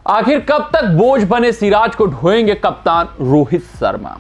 आखिर कब तक बोझ बने सिराज को ढोएंगे कप्तान रोहित शर्मा।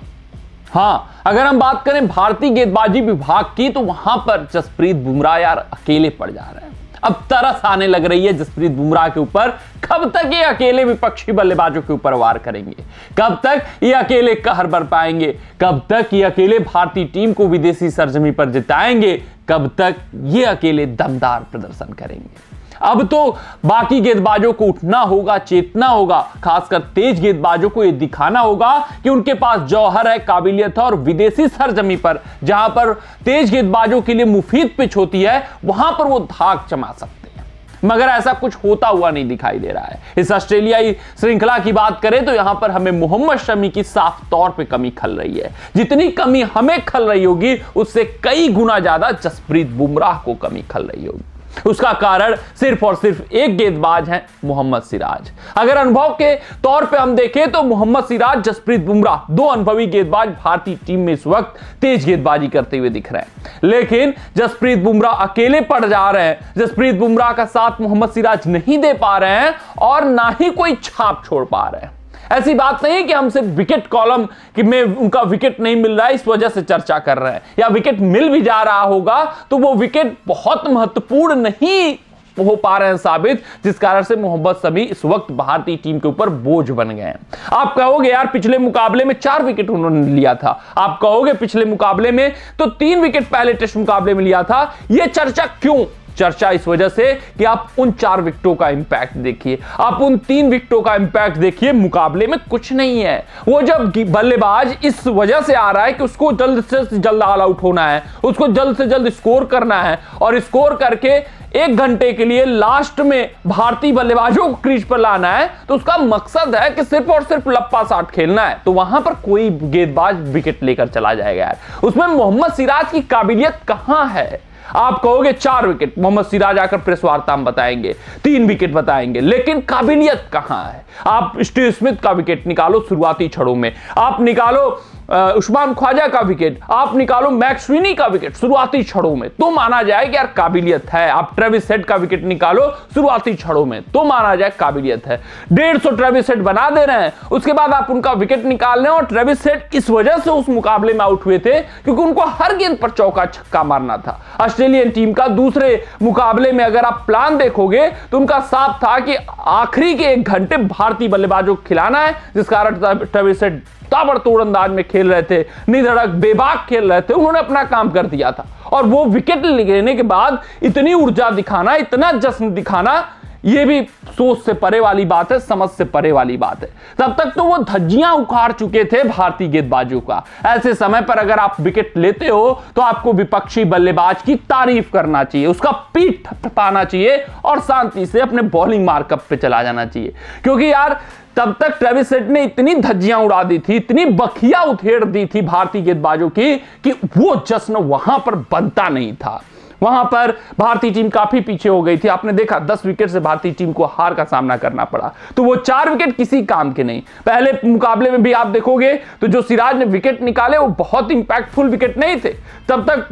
हां, अगर हम बात करें भारतीय गेंदबाजी विभाग की तो वहां पर जसप्रीत बुमराह यार अकेले पड़ जा रहे हैं। अब तरस आने लग रही है जसप्रीत बुमराह के ऊपर। कब तक ये अकेले विपक्षी बल्लेबाजों के ऊपर वार करेंगे, कब तक ये अकेले कहर बर पाएंगे, कब तक ये अकेले भारतीय टीम को विदेशी सरजमी पर जिताएंगे, कब तक ये अकेले दमदार प्रदर्शन करेंगे। अब तो बाकी गेंदबाजों को उठना होगा, चेतना होगा, खासकर तेज गेंदबाजों को यह दिखाना होगा कि उनके पास जौहर है, काबिलियत है और विदेशी सरजमी पर जहां पर तेज गेंदबाजों के लिए मुफीद पिच होती है वहां पर वो धाक जमा सकते हैं। मगर ऐसा कुछ होता हुआ नहीं दिखाई दे रहा है। इस ऑस्ट्रेलियाई श्रृंखला की बात करें तो यहां पर हमें मोहम्मद शमी की साफ तौर पे कमी खल रही है। जितनी कमी हमें खल रही होगी उससे कई गुना ज्यादा जसप्रीत बुमराह को कमी खल रही होगी। उसका कारण सिर्फ और सिर्फ एक गेंदबाज है, मोहम्मद सिराज। अगर अनुभव के तौर पे हम देखें तो मोहम्मद सिराज, जसप्रीत बुमराह, दो अनुभवी गेंदबाज भारतीय टीम में इस वक्त तेज गेंदबाजी करते हुए दिख रहे हैं। लेकिन जसप्रीत बुमराह अकेले पड़ जा रहे हैं। जसप्रीत बुमराह का साथ मोहम्मद सिराज नहीं दे पा रहे हैं और ना ही कोई छाप छोड़ पा रहे हैं। ऐसी बात नहीं कि हम सिर्फ विकेट कॉलम में उनका विकेट नहीं मिल रहा है इस वजह से चर्चा कर रहे हैं, या विकेट मिल भी जा रहा होगा तो वो विकेट बहुत महत्वपूर्ण नहीं हो पा रहे हैं साबित, जिस कारण से मोहम्मद शमी इस वक्त भारतीय टीम के ऊपर बोझ बन गए हैं। आप कहोगे यार पिछले मुकाबले में 4 विकेट उन्होंने लिया था, आप कहोगे पिछले मुकाबले में तो 3 विकेट पहले टेस्ट मुकाबले में लिया था। यह चर्चा क्यों? चर्चा इस वजह से कि आप उन 4 विकेटों का इंपैक्ट देखिए, आप उन 3 विकेटों का इंपैक्ट देखिए। मुकाबले में कुछ नहीं है। वो जब बल्लेबाज इस वजह से आ रहा है कि उसको जल्द से जल्द ऑल आउट होना है, उसको जल्द से जल्द स्कोर करना है और स्कोर करके 1 घंटे के लिए लास्ट में भारतीय बल्लेबाजों को क्रीज पर लाना है, तो उसका मकसद है कि सिर्फ और सिर्फ लप्पा साठ खेलना है। तो वहां पर कोई गेंदबाज विकेट लेकर चला जाएगा यार। उसमें मोहम्मद सिराज की काबिलियत कहां है? आप कहोगे 4 विकेट, मोहम्मद सिराज आकर प्रेस वार्ता में बताएंगे 3 विकेट बताएंगे, लेकिन काबिलियत कहां है? आप स्टीव स्मिथ का विकेट निकालो शुरुआती छड़ों में, आप निकालो उस्मान ख्वाजा का विकेट, आप निकालो मैक्सविनी का विकेट शुरुआती छड़ों में, तो माना जाए कि यार काबिलियत है। आप ट्रेविस हेड का विकेट निकालो शुरुआती छड़ों में, तो माना जाए काबिलियत है। 150 ट्रेविस हेड बना दे रहे हैं, उसके बाद आप उनका विकेट निकाल रहे हैं। और ट्रेविस हेड इस वजह से उस मुकाबले में आउट हुए थे क्योंकि उनको हर गेंद पर चौका छक्का मारना था। ऑस्ट्रेलियन टीम का दूसरे मुकाबले में अगर आप प्लान देखोगे तो उनका साफ था कि आखिरी के 1 घंटे भारतीय बल्लेबाजों को खिलाना है, जिस कारण ट्रेविस हेड ताबड़तोड़ अंदाज में खेल रहे थे, निधड़क बेबाक खेल रहे थे। उन्होंने अपना काम कर दिया था और वो विकेट लेने के बाद इतनी ऊर्जा दिखाना, इतना जश्न दिखाना, ये भी सोच से परे वाली बात है, समझ से परे वाली बात है। तब तक तो वो धज्जियां उखाड़ चुके थे भारतीय गेंदबाजों का। ऐसे समय पर अगर आप विकेट लेते हो तो आपको विपक्षी बल्लेबाज की तारीफ करना चाहिए, उसका पीठ थपथपाना चाहिए और शांति से अपने बॉलिंग मार्कअप पे चला जाना चाहिए। क्योंकि यार तब तक ट्रेविस हेड ने इतनी धज्जियां उड़ा दी थी, इतनी बखिया उधेड़ दी थी भारतीय गेंदबाजों की कि वो जश्न वहां पर बनता नहीं था। वहां पर भारतीय टीम काफी पीछे हो गई थी। आपने देखा 10 विकेट से भारतीय टीम को हार का सामना करना पड़ा। तो वो 4 विकेट किसी काम के नहीं। पहले मुकाबले में भी आप देखोगे तो जो सिराज ने विकेट निकाले वो बहुत इंपैक्टफुल विकेट नहीं थे। तब तक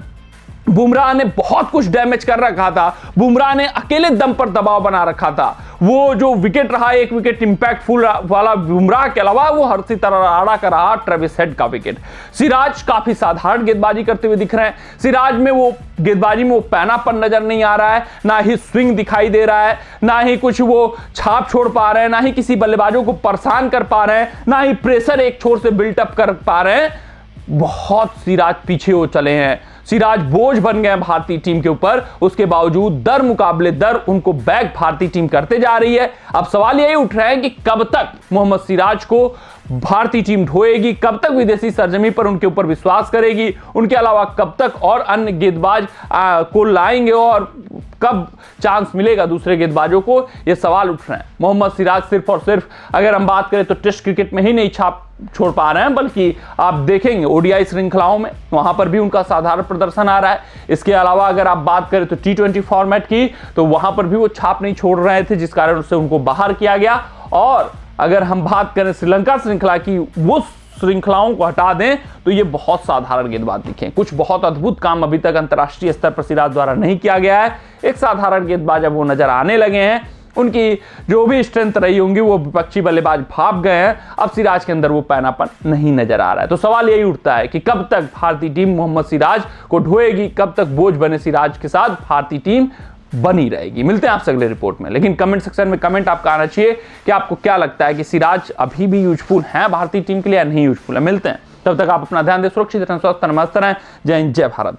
बुमराह ने बहुत कुछ डैमेज कर रखा था, बुमराह ने अकेले दम पर दबाव बना रखा था। वो जो विकेट रहा, 1 विकेट इंपैक्टफुल वाला बुमराह के अलावा वो हर सी तरह आड़ा का रहा ट्रेविस हेड का विकेट। सिराज काफी साधारण गेंदबाजी करते हुए दिख रहे हैं। सिराज में वो गेंदबाजी में वो पैनापन नजर नहीं आ रहा है, ना ही स्विंग दिखाई दे रहा है, ना ही कुछ वो छाप छोड़ पा रहे हैं, ना ही किसी बल्लेबाजों को परेशान कर पा रहे हैं, ना ही प्रेशर एक छोर से बिल्टअप कर पा रहे हैं। बहुत सिराज पीछे हो चले हैं, सिराज बोझ बन गए भारतीय टीम के ऊपर। उसके बावजूद दर मुकाबले दर उनको बैक भारतीय टीम करते जा रही है। अब सवाल यही उठ रहा है कि कब तक मोहम्मद सिराज को भारतीय टीम ढोएगी, कब तक विदेशी सरजमी पर उनके ऊपर विश्वास करेगी, उनके अलावा कब तक और अन्य गेंदबाज को लाएंगे और कब चांस मिलेगा दूसरे गेंदबाजों को, यह सवाल उठ रहे हैं। मोहम्मद सिराज सिर्फ और सिर्फ अगर हम बात करें तो टेस्ट क्रिकेट में ही नहीं छाप छोड़ पा रहे हैं, बल्कि आप देखेंगे ओडीआई श्रृंखलाओं में वहां पर भी उनका साधारण प्रदर्शन आ रहा है। इसके अलावा अगर आप बात करें तो T20 फॉर्मेट की, तो वहां पर भी वो छाप नहीं छोड़ रहे थे, जिस कारण से उनको बाहर किया गया। और अगर हम बात करें श्रीलंका श्रृंखला की, वो श्रृंखलाओं को हटा दें तो ये बहुत साधारण गेंदबाज दिखे। कुछ बहुत अद्भुत काम अभी तक अंतरराष्ट्रीय स्तर पर सिराज द्वारा नहीं किया गया है। एक साधारण गेंदबाज अब वो नजर आने लगे हैं। उनकी जो भी स्ट्रेंथ रही होंगी वो विपक्षी बल्लेबाज भाप गए हैं। अब सिराज के अंदर वो पैनापन नहीं नजर आ रहा है। तो सवाल यही उठता है कि कब तक भारतीय टीम मोहम्मद सिराज को ढोएगी, कब तक बोझ बने सिराज के साथ भारतीय टीम बनी रहेगी। मिलते हैं आपसे अगले रिपोर्ट में, लेकिन कमेंट सेक्शन में कमेंट आपका आना चाहिए कि आपको क्या लगता है कि सिराज अभी भी यूजफुल है भारतीय टीम के लिए या नहीं यूजफुल है। मिलते हैं, तब तक आप अपना ध्यान दें, सुरक्षित रहें, स्वस्थ रहें, मस्त रहें। जय हिंद, जय भारत।